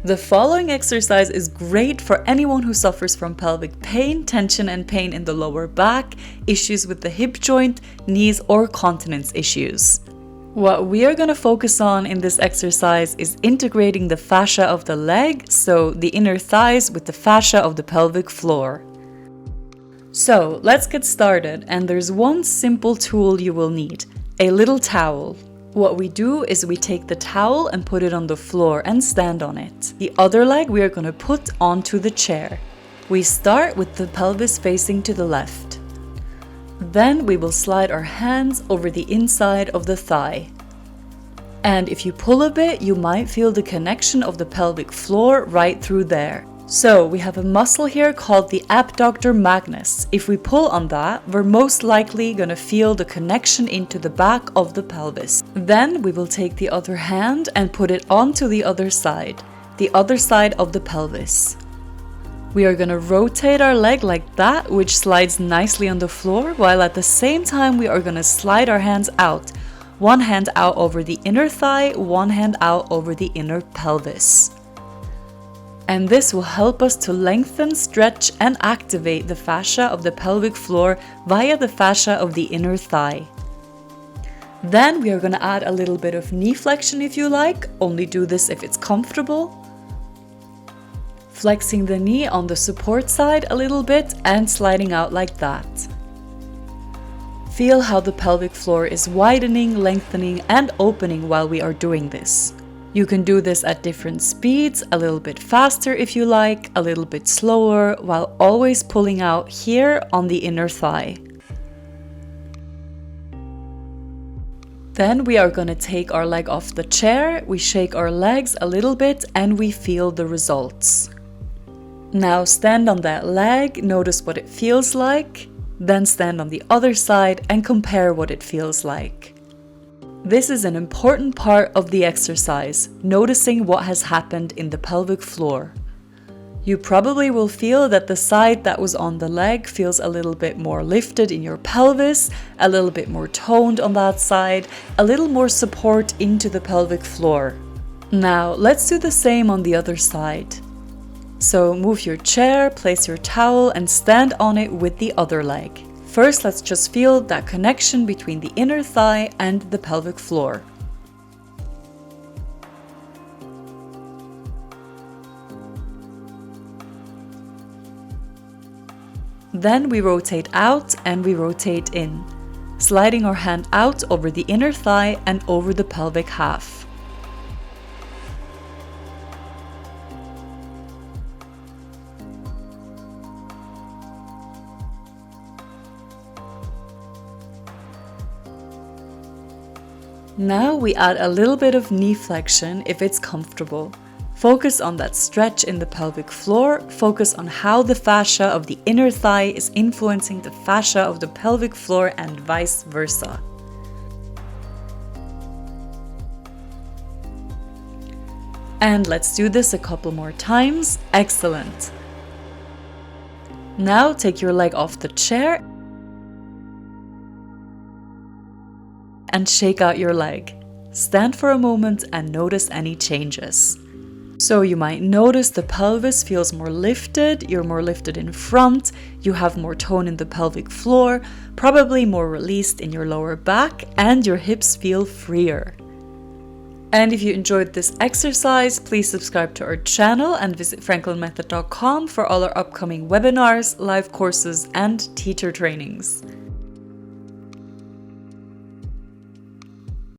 The following exercise is great for anyone who suffers from pelvic pain, tension and pain in the lower back, issues with the hip joint, knees or continence issues. What we are going to focus on in this exercise is integrating the fascia of the leg, so the inner thighs, with the fascia of the pelvic floor. So let's get started, and there's one simple tool you will need: a little towel. What we do is we take the towel and put it on the floor and stand on it. The other leg we are going to put onto the chair. We start with the pelvis facing to the left. Then we will slide our hands over the inside of the thigh. And if you pull a bit, you might feel the connection of the pelvic floor right through there. So we have a muscle here called the abductor magnus. If we pull on that, we're most likely going to feel the connection into the back of the pelvis. Then we will take the other hand and put it onto the other side of the pelvis. We are going to rotate our leg like that, which slides nicely on the floor, while at the same time we are going to slide our hands out. One hand out over the inner thigh, one hand out over the inner pelvis. And this will help us to lengthen, stretch and activate the fascia of the pelvic floor via the fascia of the inner thigh. Then we are going to add a little bit of knee flexion if you like, only do this if it's comfortable. Flexing the knee on the support side a little bit and sliding out like that. Feel how the pelvic floor is widening, lengthening and opening while we are doing this. You can do this at different speeds, a little bit faster if you like, a little bit slower, while always pulling out here on the inner thigh. Then we are going to take our leg off the chair, we shake our legs a little bit and we feel the results. Now stand on that leg, notice what it feels like, then stand on the other side and compare what it feels like. This is an important part of the exercise, noticing what has happened in the pelvic floor. You probably will feel that the side that was on the leg feels a little bit more lifted in your pelvis, a little bit more toned on that side, a little more support into the pelvic floor. Now let's do the same on the other side. So move your chair, place your towel and stand on it with the other leg. First, let's just feel that connection between the inner thigh and the pelvic floor. Then we rotate out and we rotate in, sliding our hand out over the inner thigh and over the pelvic half. Now we add a little bit of knee flexion if it's comfortable. Focus on that stretch in the pelvic floor, focus on how the fascia of the inner thigh is influencing the fascia of the pelvic floor and vice versa. And let's do this a couple more times. Excellent. Now take your leg off the chair and shake out your leg. Stand for a moment and notice any changes. So you might notice the pelvis feels more lifted, you're more lifted in front, you have more tone in the pelvic floor, probably more released in your lower back, and your hips feel freer. And if you enjoyed this exercise, please subscribe to our channel and visit franklinmethod.com for all our upcoming webinars, live courses, and teacher trainings.